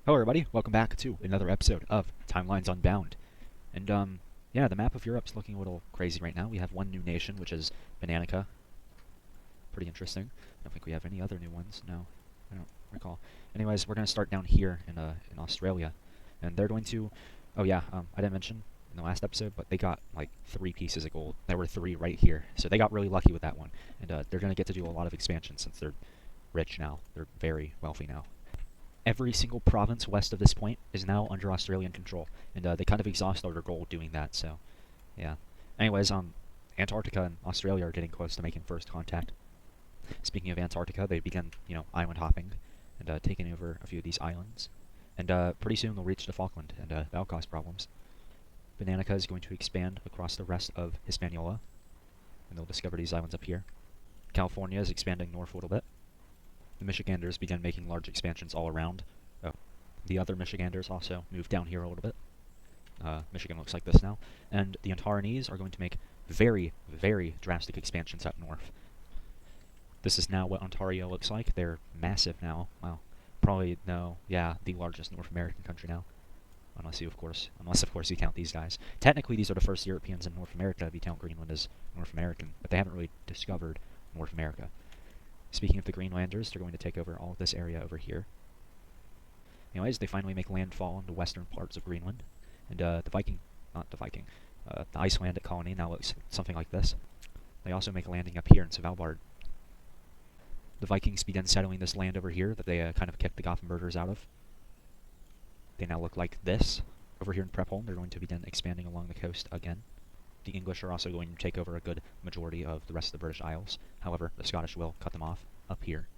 Hello everybody, welcome back to another episode of Timelines Unbound. And yeah, the map of Europe's looking a little crazy right now. We have one new nation, which is Bananica. Pretty interesting. I don't think we have any other new ones. No, I don't recall. Anyways, we're going to start down here in Australia. And they're going to... Oh yeah, I didn't mention in the last episode, but they got like 3 pieces of gold. There were 3 right here. So they got really lucky with that one. And they're going to get to do a lot of expansion since they're rich now. They're very wealthy now. Every single province west of this point is now under Australian control, and they kind of exhausted their gold doing that. So, yeah. Anyways, Antarctica and Australia are getting close to making first contact. Speaking of Antarctica, they began, island hopping and taking over a few of these islands, and pretty soon they'll reach the Falkland, and that'll cause problems. Bananica is going to expand across the rest of Hispaniola, and they'll discover these islands up here. California is expanding north a little bit. The Michiganders began making large expansions all around. Oh, the other Michiganders also moved down here a little bit. Michigan looks like this now. And the Ontarionese are going to make very, very drastic expansions up north. This is now what Ontario looks like. They're massive now. Wow. Probably, no, yeah, the largest North American country now. Unless of course you count these guys. Technically, these are the first Europeans in North America if you count Greenland as North American, but they haven't really discovered North America. Speaking of the Greenlanders, they're going to take over all of this area over here. Anyways, they finally make landfall in the western parts of Greenland. And the Icelandic colony now looks something like this. They also make a landing up here in Svalbard. The Vikings began settling this land over here that they kind of kicked the Gothenburgers out of. They now look like this. Over here in Prepholm, they're going to begin expanding along the coast again. The English are also going to take over a good majority of the rest of the British Isles. However, the Scottish will cut them off up here.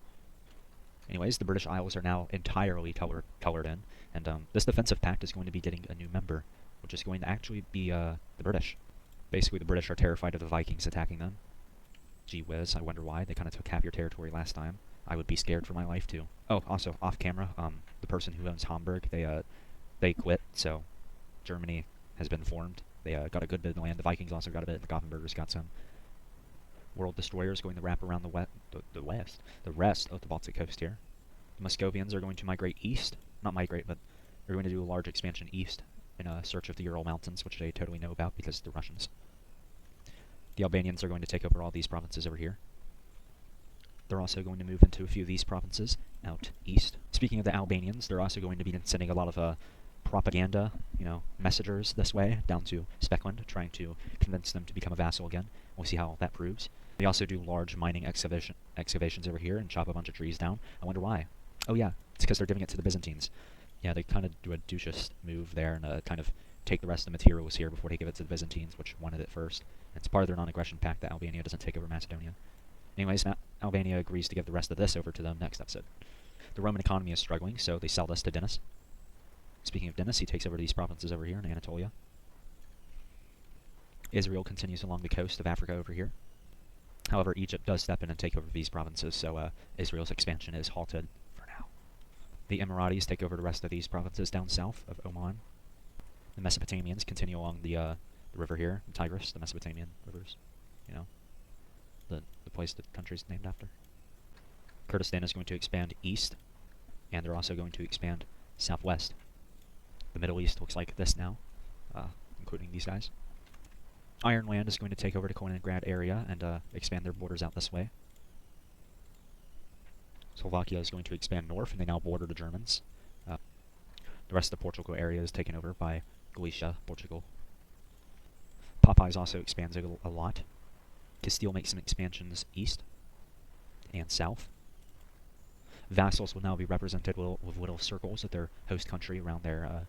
Anyways, the British Isles are now entirely colored in, and this defensive pact is going to be getting a new member, which is going to actually be the British. Basically, the British are terrified of the Vikings attacking them. Gee whiz, I wonder why. They kind of took half your territory last time. I would be scared for my life, too. Oh, also, off camera, the person who owns Hamburg, they quit, so Germany has been formed. They got a good bit of land. The Vikings also got a bit. The Gothenburgers got some. World Destroyer is going to wrap around the rest of the Baltic coast here. The Muscovians are going to migrate east. Not migrate, but they're going to do a large expansion east in search of the Ural Mountains, which they totally know about because they're Russians. The Albanians are going to take over all these provinces over here. They're also going to move into a few of these provinces out east. Speaking of the Albanians, they're also going to be sending a lot of propaganda, messengers this way down to Speckland, trying to convince them to become a vassal again. We'll see how that proves. They also do large mining excavations over here and chop a bunch of trees down. I wonder why. Oh yeah, it's because they're giving it to the Byzantines. Yeah, they kind of do a douchist move there and kind of take the rest of the materials here before they give it to the Byzantines, which wanted it first. It's part of their non-aggression pact that Albania doesn't take over Macedonia. Anyways, Albania agrees to give the rest of this over to them next episode. The Roman economy is struggling, so they sell this to Dennis. Speaking of Dennis, he takes over these provinces over here in Anatolia. Israel continues along the coast of Africa over here. However, Egypt does step in and take over these provinces, so Israel's expansion is halted for now. The Emiratis take over the rest of these provinces down south of Oman. The Mesopotamians continue along the river here, the Tigris, the Mesopotamian rivers, the place the country's named after. Kurdistan is going to expand east, and they're also going to expand southwest. The Middle East looks like this now, including these guys. Ireland is going to take over the Kaliningrad area and expand their borders out this way. Slovakia is going to expand north, and they now border the Germans. The rest of the Portugal area is taken over by Galicia, Portugal. Popeyes also expands a lot. Castile makes some expansions east and south. Vassals will now be represented with little circles at their host country around their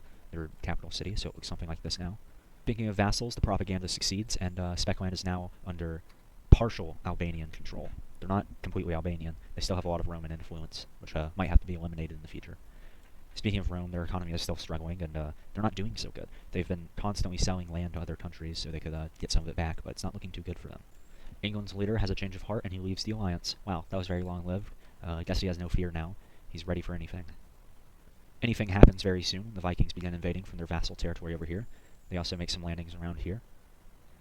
capital city, so it looks something like this now. Speaking of vassals, the propaganda succeeds, and Speckland is now under partial Albanian control. They're not completely Albanian. They still have a lot of Roman influence, which might have to be eliminated in the future. Speaking of Rome, their economy is still struggling, and they're not doing so good. They've been constantly selling land to other countries so they could get some of it back, but it's not looking too good for them. England's leader has a change of heart, and he leaves the alliance. Wow, that was very long-lived. I guess he has no fear now. He's ready for anything. Anything happens very soon. The Vikings begin invading from their vassal territory over here. They also make some landings around here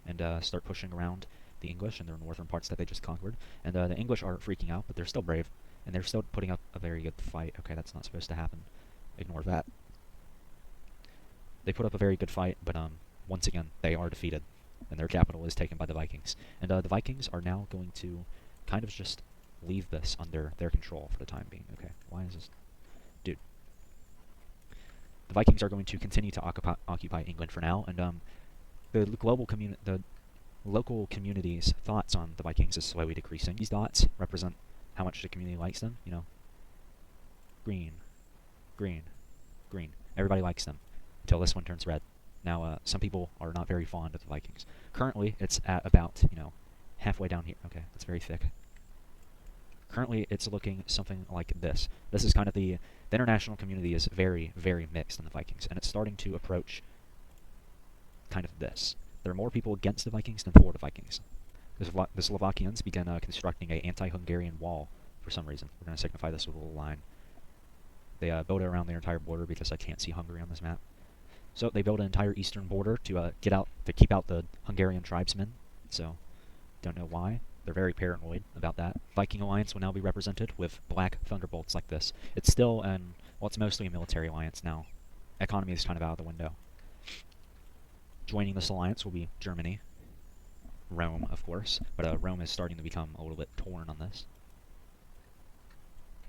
and start pushing around the English in their northern parts that they just conquered. And the English are freaking out, but they're still brave, and they're still putting up a very good fight. Okay, that's not supposed to happen. ignore that. They put up a very good fight, but once again, they are defeated, and their capital is taken by the Vikings. And the Vikings are now going to kind of just leave this under their control for the time being. Okay, why is this... Dude. The Vikings are going to continue to occupy England for now, and the local community's thoughts on the Vikings is slowly decreasing. These dots represent how much the community likes them, you know. Green, green, green. Everybody likes them until this one turns red. Now, some people are not very fond of the Vikings. Currently, it's at about, you know, halfway down here. Okay, that's very thick. Currently, it's looking something like this. This is kind of the international community is very, very mixed on the Vikings, and it's starting to approach kind of this. There are more people against the Vikings than for the Vikings. The Slovakians began constructing an anti-Hungarian wall for some reason. We're going to signify this with a little line. They built it around their entire border because I can't see Hungary on this map. So they built an entire eastern border to keep out the Hungarian tribesmen. So, don't know why. They're very paranoid about that. Viking alliance will now be represented with black thunderbolts like this. It's still well, it's mostly a military alliance now. Economy is kind of out of the window. Joining this alliance will be Germany. Rome, of course. But Rome is starting to become a little bit torn on this.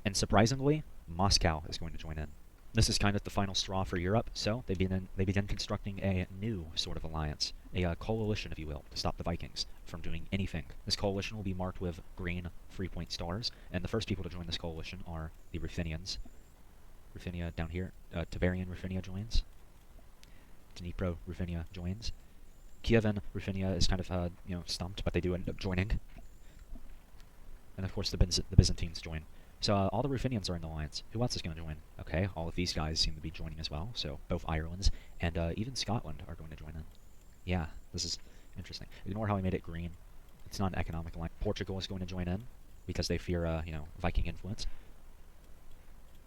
And surprisingly, Moscow is going to join in. This is kind of the final straw for Europe, so they begin constructing a new sort of alliance, a coalition, if you will, to stop the Vikings from doing anything. This coalition will be marked with green 3-point stars, and the first people to join this coalition are the Ruthenians. Ruthenia down here, Tavarian Ruthenia joins. Dnipro Ruthenia joins. Kievan Ruthenia is kind of, stumped, but they do end up joining. And of course the Byzantines join. So all the Ruthenians are in the alliance. Who else is going to join? Okay, all of these guys seem to be joining as well. So both Ireland's and even Scotland are going to join in. Yeah, this is interesting. Ignore how I made it green. It's not an economic alliance. Portugal is going to join in because they fear, Viking influence.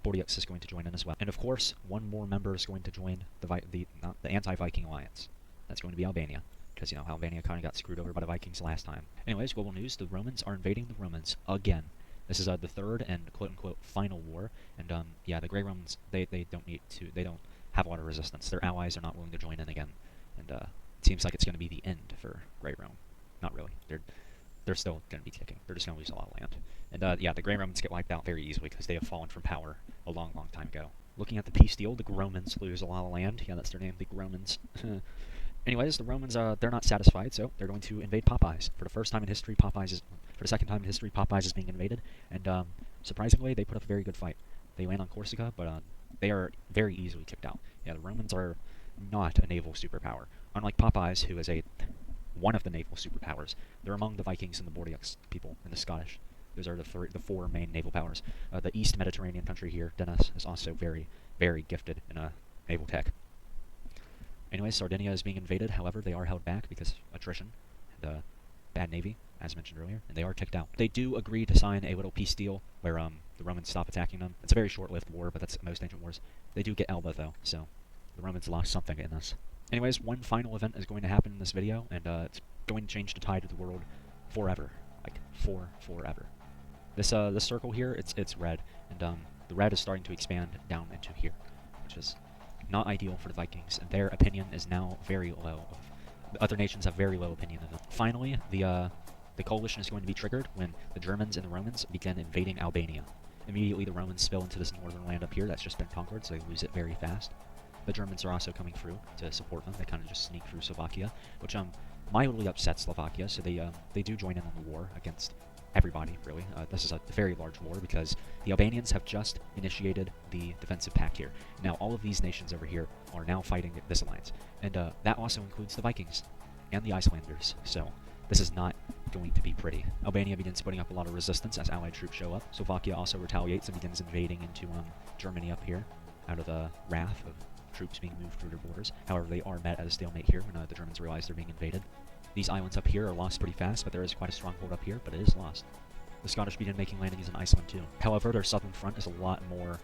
Bordeaux is going to join in as well. And of course, one more member is going to join the anti-Viking alliance. That's going to be Albania. Because, Albania kind of got screwed over by the Vikings last time. Anyways, global news. The Romans are invading the Romans again. This is the third and quote-unquote final war, and yeah, the Grey Romans, they don't have a lot of resistance. Their allies are not willing to join in again, and it seems like it's going to be the end for Grey Rome. Not really. They're still going to be kicking. They're just going to lose a lot of land. And yeah, the Grey Romans get wiped out very easily because they have fallen from power a long, long time ago. Looking at the peace deal, the Romans lose a lot of land. Yeah, that's their name, the Romans. Anyways, the Romans, they're not satisfied, so they're going to invade Popeyes. For the first time in history, for the second time in history, Popeyes is being invaded, and surprisingly, they put up a very good fight. They land on Corsica, but they are very easily kicked out. Yeah, the Romans are not a naval superpower. Unlike Popeyes, who is one of the naval superpowers, they're among the Vikings and the Bordeaux people, and the Scottish. Those are the four main naval powers. The East Mediterranean country here, Dennis, is also very, very gifted in naval tech. Anyway, Sardinia is being invaded, however, they are held back because attrition and bad navy, as mentioned earlier, and they are kicked out. They do agree to sign a little peace deal where the Romans stop attacking them. It's a very short-lived war, but that's most ancient wars. They do get Elba, though, so the Romans lost something in this. Anyways, one final event is going to happen in this video, and it's going to change the tide of the world forever. Like, forever. This circle here, it's red, and the red is starting to expand down into here, which is not ideal for the Vikings, and their opinion is now very low. The other nations have very low opinion of them. Finally, the coalition is going to be triggered when the Germans and the Romans begin invading Albania. Immediately, the Romans spill into this northern land up here that's just been conquered, so they lose it very fast. The Germans are also coming through to support them. They kind of just sneak through Slovakia, which mildly upsets Slovakia, so they do join in on the war against everybody, really. This is a very large war because the Albanians have just initiated the defensive pact here. Now, all of these nations over here are now fighting this alliance, and that also includes the Vikings and the Icelanders, so this is not going to be pretty. Albania begins putting up a lot of resistance as allied troops show up. Slovakia also retaliates and begins invading into Germany up here out of the wrath of troops being moved through their borders. However, they are met at a stalemate here when the Germans realize they're being invaded. These islands up here are lost pretty fast, but there is quite a stronghold up here, but it is lost. The Scottish begin making landings in Iceland too. However, their southern front is a lot more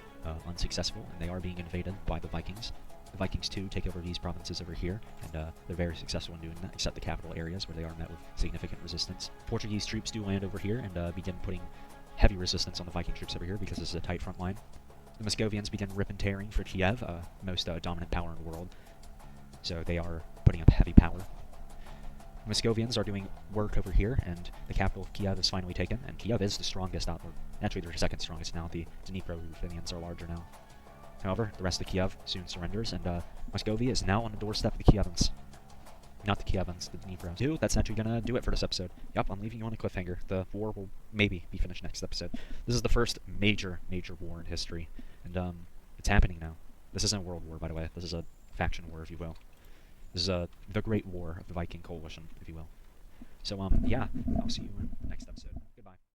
unsuccessful, and they are being invaded by the Vikings. The Vikings too take over these provinces over here, and they're very successful in doing that, except the capital areas where they are met with significant resistance. Portuguese troops do land over here and begin putting heavy resistance on the Viking troops over here because this is a tight front line. The Muscovians begin rip and tearing for Kiev, most dominant power in the world. So they are putting up heavy power. The Muscovians are doing work over here, and the capital of Kiev is finally taken, and Kiev is the strongest outward. Actually, they're second strongest now. The Dnipro-Ruthenians are larger now. However, the rest of Kiev soon surrenders, and Muscovia is now on the doorstep of the Kievans. Not the Kievans, the Dnipros. Dude, that's actually gonna do it for this episode. Yep, I'm leaving you on a cliffhanger. The war will maybe be finished next episode. This is the first major war in history, and it's happening now. This isn't a world war, by the way. This is a faction war, if you will. This is the Great War of the Viking Coalition, if you will. So, yeah, I'll see you in the next episode.